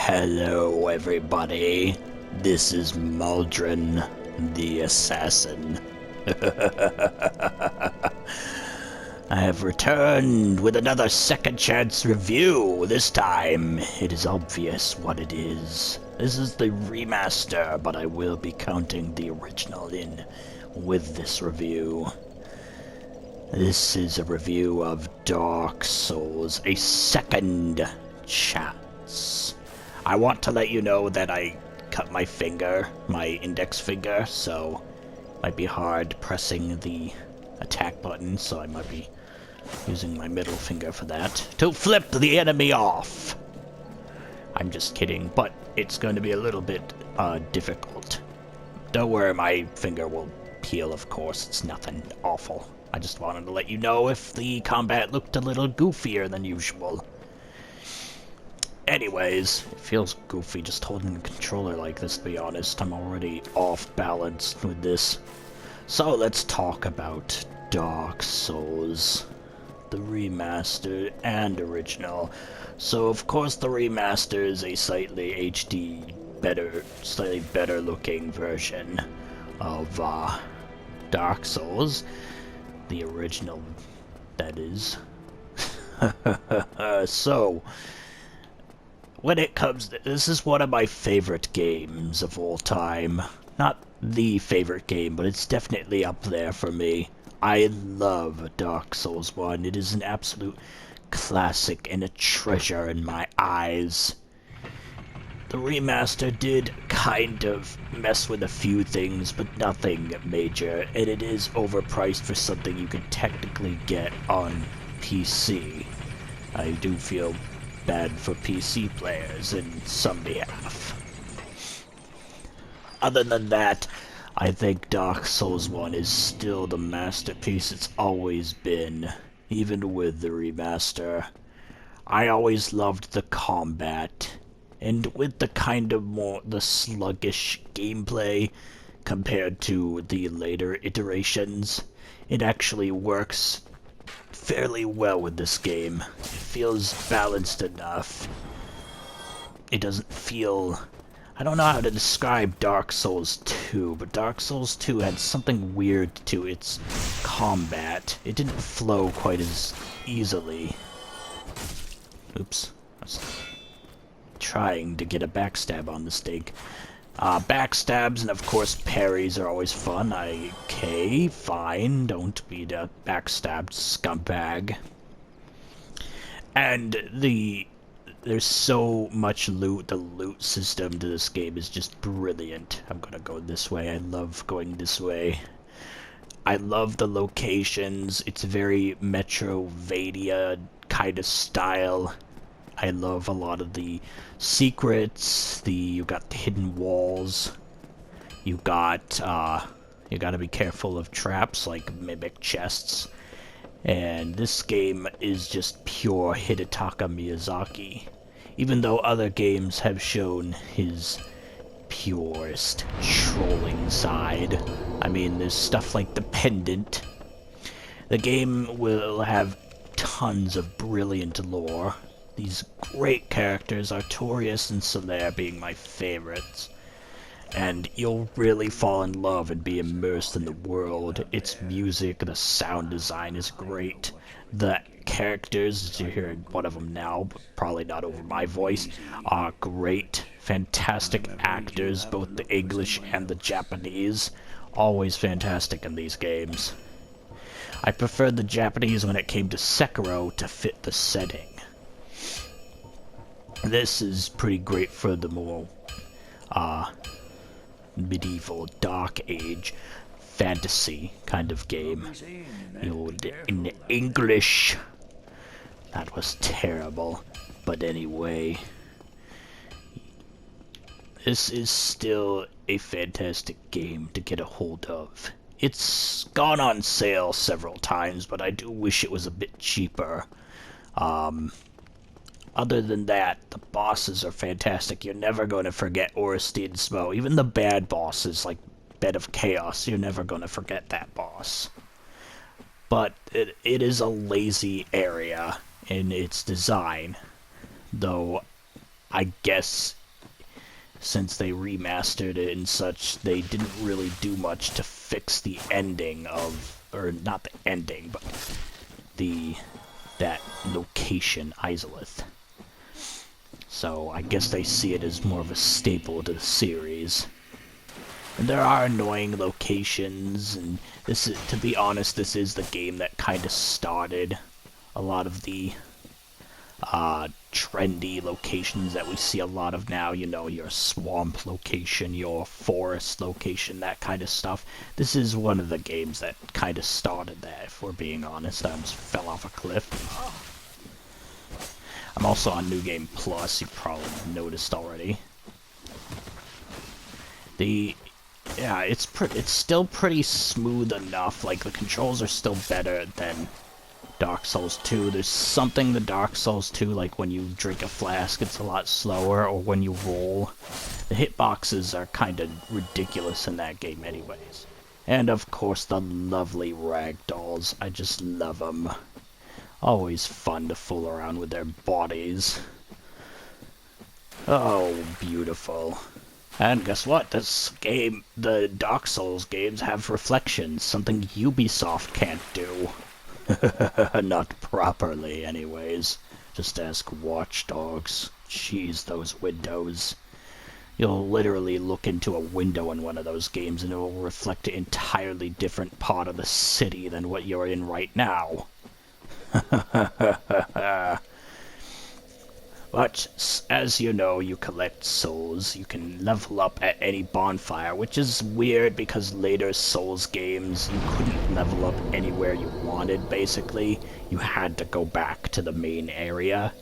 Hello, everybody. This is Maldron, the assassin. I have returned with another second chance review. This time, it is obvious what it is. This is the remaster, but I will be counting the original in with this review. This is a review of Dark Souls, a second chance. I want to let you know that I cut my finger, my index finger, so it might be hard pressing the attack button, so I might be using my middle finger for that, to flip the enemy off. I'm just kidding, but it's going to be a little bit difficult. Don't worry, my finger will heal, of course. It's nothing awful. I just wanted to let you know if the combat looked a little goofier than usual. Anyways, it feels goofy just holding the controller like this, to be honest. I'm already off balance with this. So let's talk about Dark Souls, the remastered and original. So of course the remaster is a slightly slightly better looking version of Dark Souls. The original, that is. So, when it comes to, this is one of my favorite games of all time. Not the favorite game, but it's definitely up there for me. I love Dark Souls 1. It is an absolute classic and a treasure in my eyes. The remaster did kind of mess with a few things, but nothing major, and it is overpriced for something you can technically get on PC. I do feel bad for PC players in some behalf. Other than that, I think Dark Souls 1 is still the masterpiece it's always been, even with the remaster. I always loved the combat, and with the kind of the sluggish gameplay compared to the later iterations, it actually works fairly well with this game. It feels balanced enough. It doesn't feel... I don't know how to describe Dark Souls 2, but Dark Souls 2 had something weird to its combat. It didn't flow quite as easily. Oops. I was trying to get a backstab on the stake. Backstabs and of course parries are always fun. Okay, fine, don't be the backstabbed scumbag. And there's so much loot. The loot system to this game is just brilliant. I'm gonna go this way. I love going this way. I love the locations. It's very Metrovania kind of style. I love a lot of the secrets. You got the hidden walls. You gotta be careful of traps like mimic chests. And this game is just pure Hidetaka Miyazaki. Even though other games have shown his purest trolling side. I mean, there's stuff like the Pendant. The game will have tons of brilliant lore. These great characters, Artorias and Solaire being my favorites. And you'll really fall in love and be immersed in the world. Its music, the sound design is great. The characters, as you're hearing one of them now, but probably not over my voice, are great. Fantastic actors, both the English and the Japanese. Always fantastic in these games. I preferred the Japanese when it came to Sekiro to fit the setting. This is pretty great for the more medieval, dark age, fantasy kind of game. In English. That was terrible. But anyway, this is still a fantastic game to get a hold of. It's gone on sale several times, but I do wish it was a bit cheaper. Other than that, the bosses are fantastic. You're never going to forget Orestein Smo. Even the bad bosses, like Bed of Chaos, you're never going to forget that boss. But it is a lazy area in its design. Though I guess since they remastered it and such, they didn't really do much to fix the ending of, or not the ending, but that location, Izalith. So I guess they see it as more of a staple to the series. And there are annoying locations, and this is, to be honest, this is the game that kind of started a lot of the trendy locations that we see a lot of now. You know, your swamp location, your forest location, that kind of stuff. This is one of the games that kind of started that, if we're being honest. I almost fell off a cliff. I'm also on New Game Plus, you probably noticed already. Yeah, it's still pretty smooth enough. Like, the controls are still better than Dark Souls 2. There's something to Dark Souls 2, like when you drink a flask, it's a lot slower, or when you roll. The hitboxes are kind of ridiculous in that game anyways. And of course, the lovely ragdolls. I just love them. Always fun to fool around with their bodies. Oh, beautiful. And guess what? This game, the Dark Souls games, have reflections, something Ubisoft can't do. Not properly, anyways. Just ask Watch Dogs. Jeez, those windows. You'll literally look into a window in one of those games and it will reflect an entirely different part of the city than what you're in right now. But, as you know, you collect souls. You can level up at any bonfire, which is weird because later Souls games, you couldn't level up anywhere you wanted, basically. You had to go back to the main area.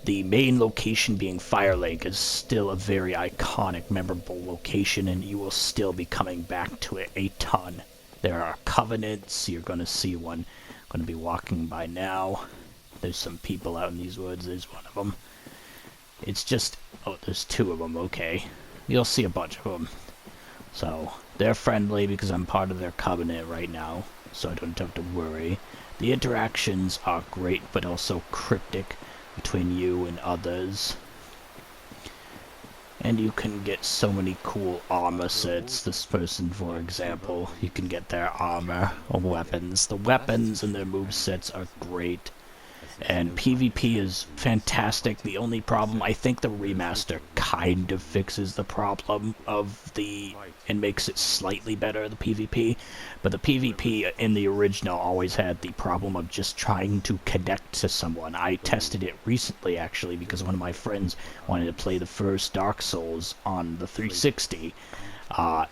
The main location being Firelink is still a very iconic, memorable location, and you will still be coming back to it a ton. There are covenants. You're going to see one. I'm going to be walking by now. There's some people out in these woods. There's one of them. It's just... oh, there's two of them, okay. You'll see a bunch of them. So, they're friendly because I'm part of their covenant right now, so I don't have to worry. The interactions are great, but also cryptic between you and others. And you can get so many cool armor sets. This person, for example, you can get their armor or weapons. The weapons and their movesets are great. And PvP is fantastic. The only problem, I think the remaster kind of fixes the problem of and makes it slightly better, the PvP. But the PvP in the original always had the problem of just trying to connect to someone. I tested it recently, actually, because one of my friends wanted to play the first Dark Souls on the 360.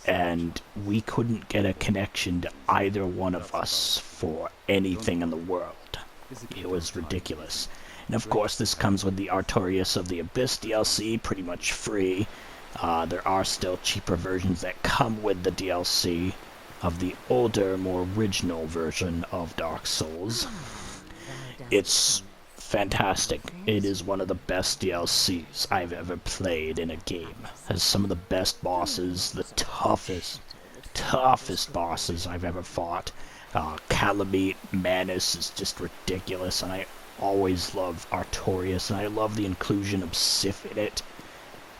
And we couldn't get a connection to either one of us for anything in the world. It was ridiculous. And of course, this comes with the Artorias of the Abyss DLC, pretty much free. There are still cheaper versions that come with the DLC of the older, more original version of Dark Souls. It's fantastic. It is one of the best DLCs I've ever played in a game. It has some of the best bosses, the toughest bosses I've ever fought. Calamite, Manus is just ridiculous, and I always love Artorias, and I love the inclusion of Sif in it,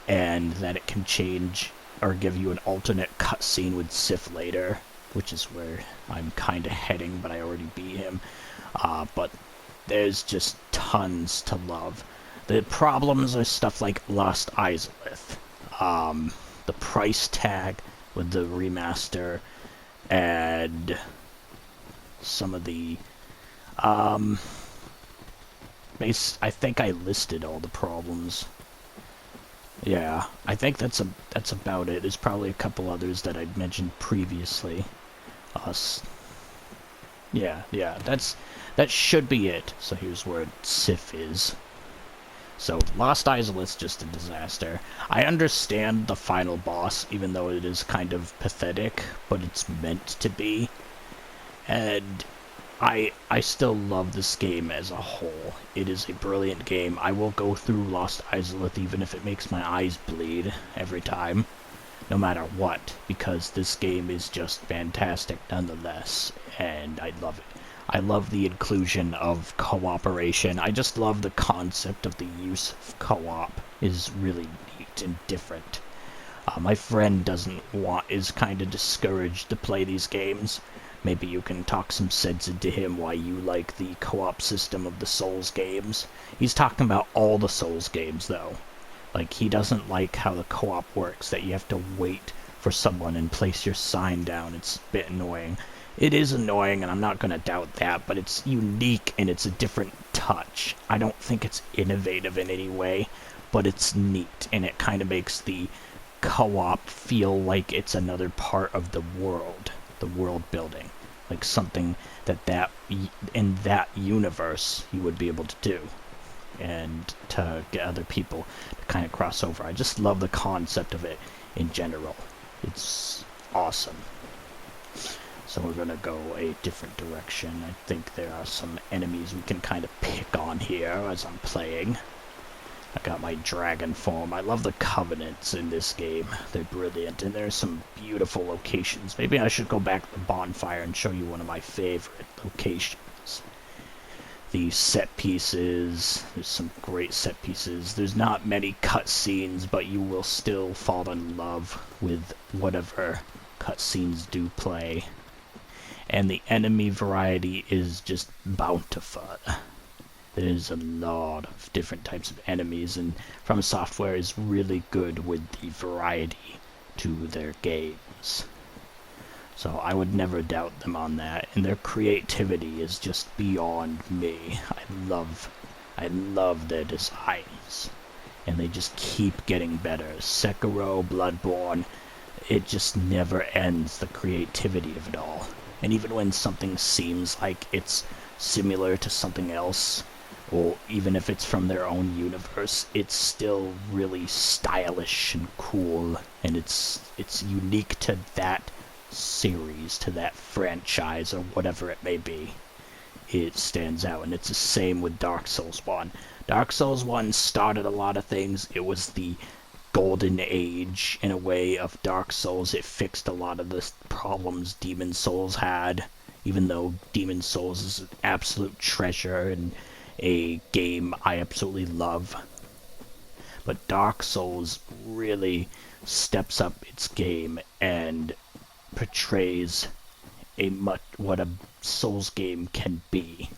and that it can change or give you an alternate cutscene with Sif later, which is where I'm kind of heading, but I already beat him. But there's just tons to love. The problems are stuff like Lost Izalith, the price tag with the remaster, and some of the I think I listed all the problems. Yeah, I think that's about it. There's probably a couple others that I'd mentioned previously. Yeah, that should be it. So here's where Sif is. So Lost Izalith's just a disaster. I understand the final boss, even though it is kind of pathetic, but it's meant to be. And I still love this game as a whole. It is a brilliant game. I will go through Lost Izalith even if it makes my eyes bleed every time, no matter what, because this game is just fantastic nonetheless, and I love it. I love the inclusion of cooperation. I just love the concept of the use of co-op. is really neat and different. My friend is kind of discouraged to play these games. Maybe you can talk some sense into him why you like the co-op system of the Souls games. He's talking about all the Souls games, though. Like, he doesn't like how the co-op works, that you have to wait for someone and place your sign down. It's a bit annoying. It is annoying, and I'm not going to doubt that, but it's unique and it's a different touch. I don't think it's innovative in any way, but it's neat, and it kind of makes the co-op feel like it's another part of the world building, like something that in that universe you would be able to do, and to get other people to kind of cross over. I just love the concept of it in general. It's awesome. So we're gonna go a different direction. I think there are some enemies we can kind of pick on here as I'm playing. I got my dragon form. I love the covenants in this game. They're brilliant, and there's some beautiful locations. Maybe I should go back to the bonfire and show you one of my favorite locations. The set pieces. There's some great set pieces. There's not many cutscenes, but you will still fall in love with whatever cutscenes do play. And the enemy variety is just bountiful. There's a lot of different types of enemies, and From Software is really good with the variety to their games. So I would never doubt them on that, and their creativity is just beyond me. I love their designs, and they just keep getting better. Sekiro, Bloodborne, it just never ends, the creativity of it all. And even when something seems like it's similar to something else, or even if it's from their own universe, it's still really stylish and cool, and it's unique to that series, to that franchise, or whatever it may be. It stands out, and it's the same with Dark Souls 1. Dark Souls 1 started a lot of things. It was the golden age, in a way, of Dark Souls. It fixed a lot of the problems Demon Souls had, even though Demon Souls is an absolute treasure and a game I absolutely love. But Dark Souls really steps up its game and portrays what a Souls game can be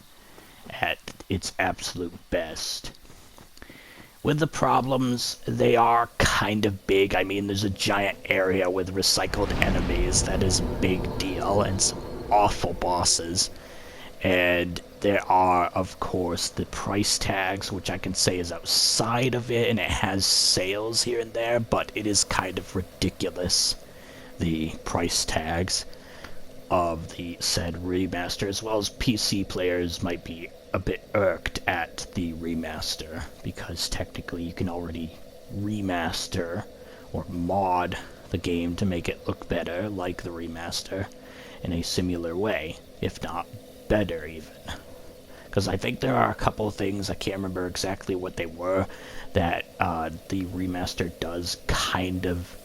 at its absolute best. With the problems, they are kind of big. I mean, there's a giant area with recycled enemies that is a big deal, and some awful bosses. And there are, of course, the price tags, which I can say is outside of it, and it has sales here and there, but it is kind of ridiculous, the price tags of the said remaster, as well as PC players might be a bit irked at the remaster, because technically you can already remaster or mod the game to make it look better, like the remaster, in a similar way, if not better even. Because I think there are a couple of things, I can't remember exactly what they were, that the remaster does kind of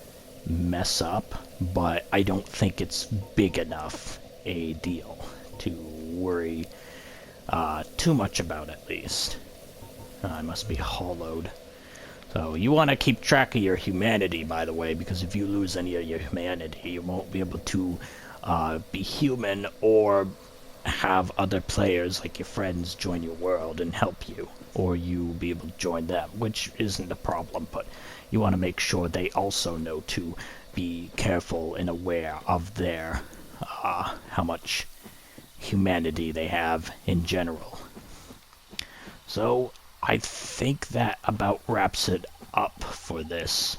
mess up, but I don't think it's big enough a deal to worry too much about, at least. I must be hollowed. So you want to keep track of your humanity, by the way, because if you lose any of your humanity, you won't be able to be human or have other players like your friends join your world and help you, or you be able to join them, which isn't a problem, but you want to make sure they also know to be careful and aware of their how much humanity they have in general. So I think that about wraps it up for this.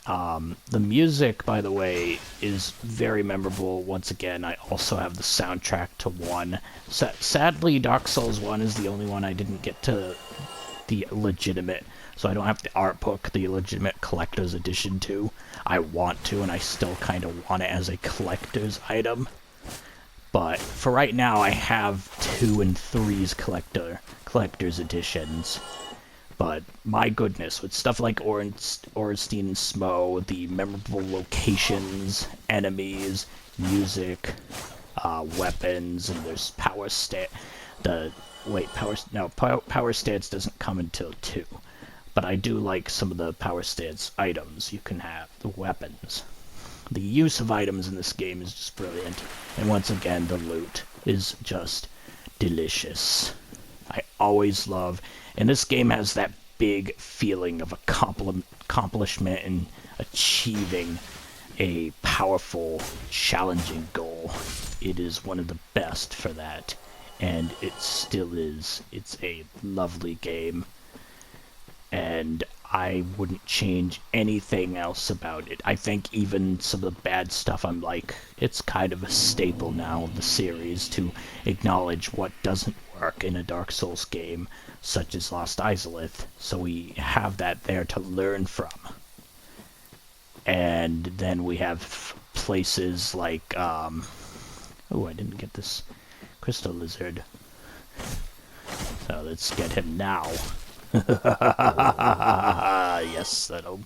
The music, by the way, is very memorable. Once again, I also have the soundtrack to 1. Sadly, Dark Souls 1 is the only one I didn't get to the legitimate, so I don't have the art book, the legitimate collector's edition to. I want to, and I still kind of want it as a collector's item. But for right now, I have 2 and 3's collector's editions. But my goodness, with stuff like Ornstein and Smo, the memorable locations, enemies, music, weapons, and there's power stat. Power stance doesn't come until 2. But I do like some of the power stance items you can have, the weapons. The use of items in this game is just brilliant. And once again, the loot is just delicious. I always love, and this game has that big feeling of accomplishment and achieving a powerful, challenging goal. It is one of the best for that, and it still is. It's a lovely game, and I wouldn't change anything else about it. I think even some of the bad stuff, I'm like, it's kind of a staple now of the series to acknowledge what doesn't work in a Dark Souls game, such as Lost Izalith. So we have that there to learn from. And then we have places like, oh, I didn't get this crystal lizard. So let's get him now. Yes, that'll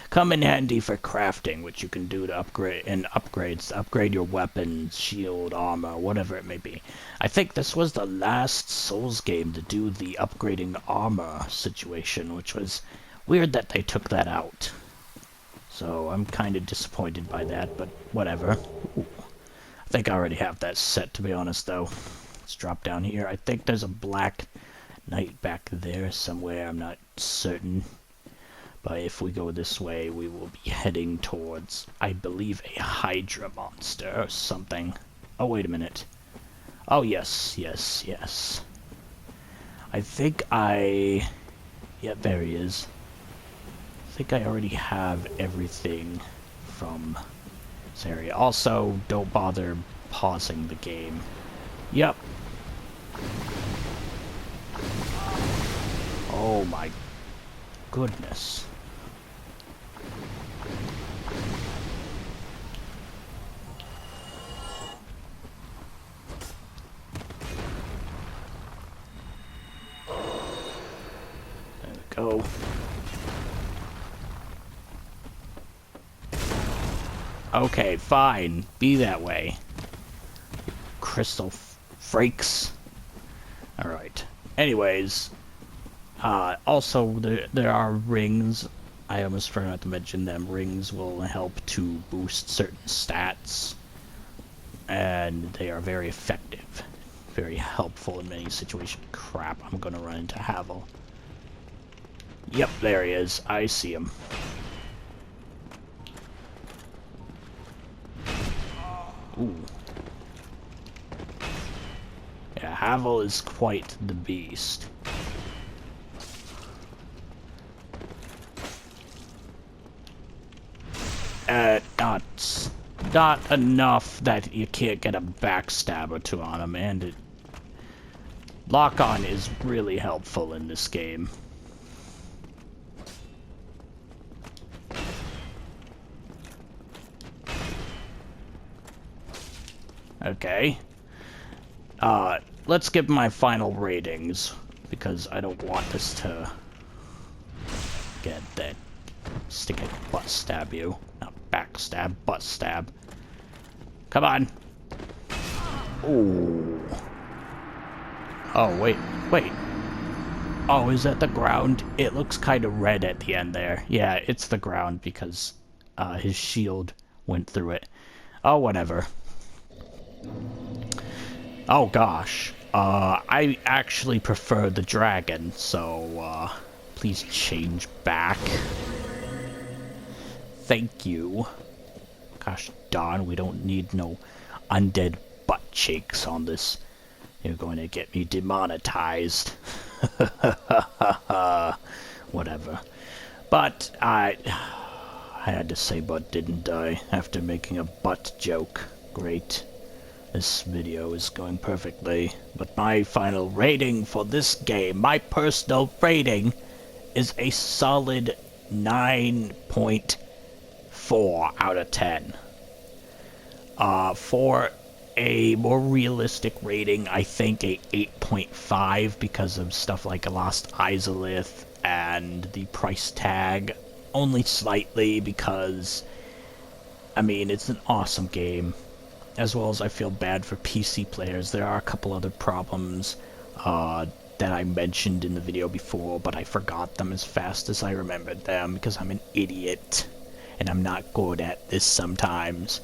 come in handy for crafting, which you can do to upgrade to upgrade your weapons, shield, armor, whatever it may be. I think this was the last Souls game to do the upgrading armor situation, which was weird that they took that out. So I'm kind of disappointed by that, but whatever. Ooh. I think I already have that set, to be honest, though. Let's drop down here. I think there's a black knight back there somewhere, I'm not certain. But if we go this way, we will be heading towards, I believe, a Hydra monster or something. Oh, wait a minute. Oh, yes, yes, yes. I think I... yeah, there he is. I think I already have everything from this area. Also, don't bother pausing the game. Yep. Oh my goodness. There we go. Okay, fine. Be that way. Crystal freaks. Alright. Anyways, also there are rings. I almost forgot to mention them. Rings will help to boost certain stats, and they are very effective. Very helpful in many situations. Crap, I'm gonna run into Havel. Yep, there he is. I see him. Ooh. Yeah, Havel is quite the beast. Not enough that you can't get a backstab or two on him, and lock-on is really helpful in this game. Okay. Let's give my final ratings, because I don't want this to get that sticky butt stab you. Not backstab, butt stab. Come on. Ooh. Oh, wait. Oh, is that the ground? It looks kind of red at the end there. Yeah, it's the ground because his shield went through it. Oh, whatever. Oh, gosh. I actually prefer the dragon, so please change back. Thank you. Gosh darn, we don't need no undead butt cheeks on this. You're going to get me demonetized. Whatever. But I had to say but, didn't I? After making a butt joke. Great. This video is going perfectly. But my final rating for this game, my personal rating, is a solid 9.4 out of 10. For a more realistic rating, I think a 8.5 because of stuff like Lost Izalith and the price tag. Only slightly because, I mean, it's an awesome game. As well as I feel bad for PC players. There are a couple other problems. that I mentioned in the video before, but I forgot them as fast as I remembered them because I'm an idiot and I'm not good at this sometimes.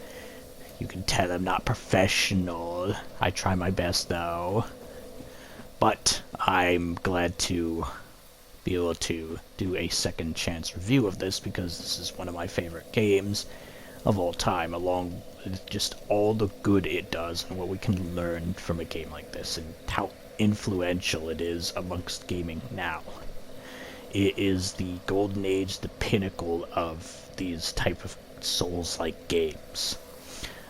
You can tell I'm not professional. I try my best though. But I'm glad to be able to do a second chance review of this because this is one of my favorite games of all time, along with just all the good it does and what we can learn from a game like this and how influential it is amongst gaming now. It is the golden age, the pinnacle of these type of Souls-like games.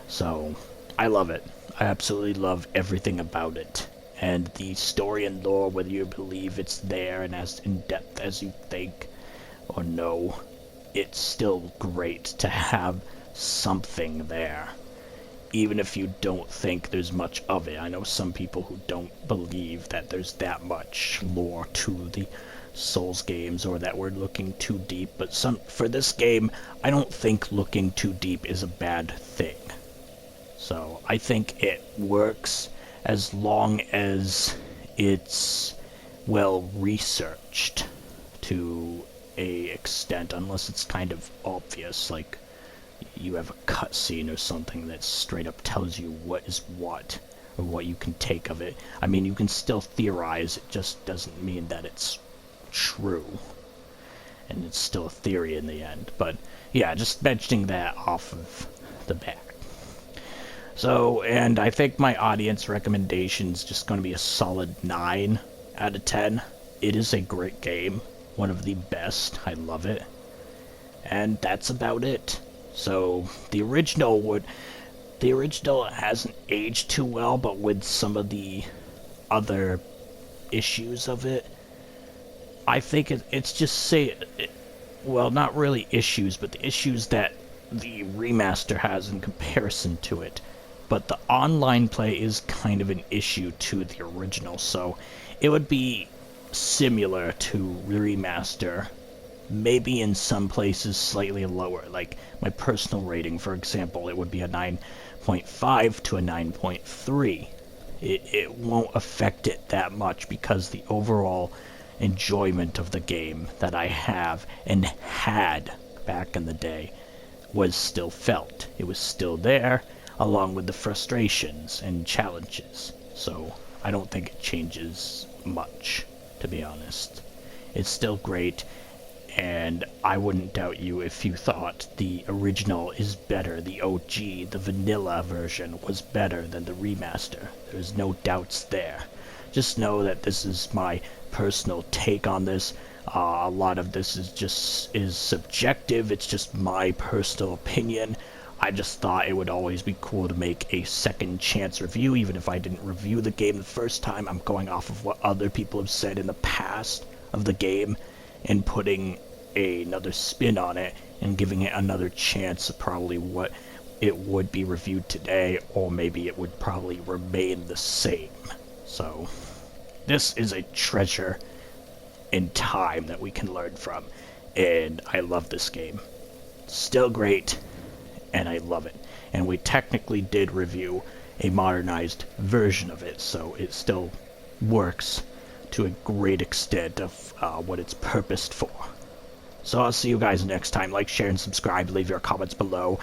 So, I love it. I absolutely love everything about it. And the story and lore, whether you believe it's there and as in-depth as you think or no, it's still great to have something there. Even if you don't think there's much of it. I know some people who don't believe that there's that much lore to the Souls games or that we're looking too deep, but for this game, I don't think looking too deep is a bad thing. So, I think it works as long as it's well researched to a extent, unless it's kind of obvious, like you have a cutscene or something that straight up tells you what is what, or what you can take of it. I mean, you can still theorize, it just doesn't mean that it's true. And it's still a theory in the end. But, yeah, just mentioning that off of the bat. So, and I think my audience recommendation is just going to be a solid 9 out of 10. It is a great game. One of the best. I love it. And that's about it. So, the original hasn't aged too well, but with some of the other issues of it, I think it's just well, not really issues, but the issues that the remaster has in comparison to it. But the online play is kind of an issue to the original, so it would be similar to remaster, maybe in some places slightly lower. Like my personal rating, for example, it would be a 9.5 to a 9.3. It won't affect it that much because the overall enjoyment of the game that I have and had back in the day was still felt. It was still there, along with the frustrations and challenges. So I don't think it changes much, to be honest. It's still great, and I wouldn't doubt you if you thought the original is better. The OG, the vanilla version, was better than the remaster. There's no doubts there. Just know that this is my personal take on this. A lot of this is subjective. It's just my personal opinion. I just thought it would always be cool to make a second chance review, even if I didn't review the game the first time. I'm going off of what other people have said in the past of the game and putting another spin on it and giving it another chance of probably what it would be reviewed today, or maybe it would probably remain the same. So, this is a treasure in time that we can learn from, and I love this game. Still great, and I love it. And we technically did review a modernized version of it, so it still works to a great extent of what it's purposed for. So I'll see you guys next time. Like, share, and subscribe. Leave your comments below.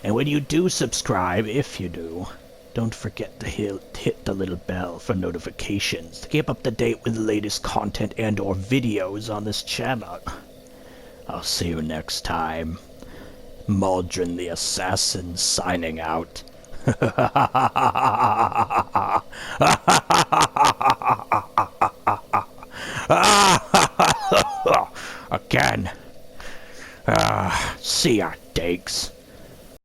And when you do subscribe, if you do, don't forget to hit the little bell for notifications to keep up to date with the latest content and or videos on this channel. I'll see you next time. Maldron the Assassin signing out. Again. See ya, Dakes.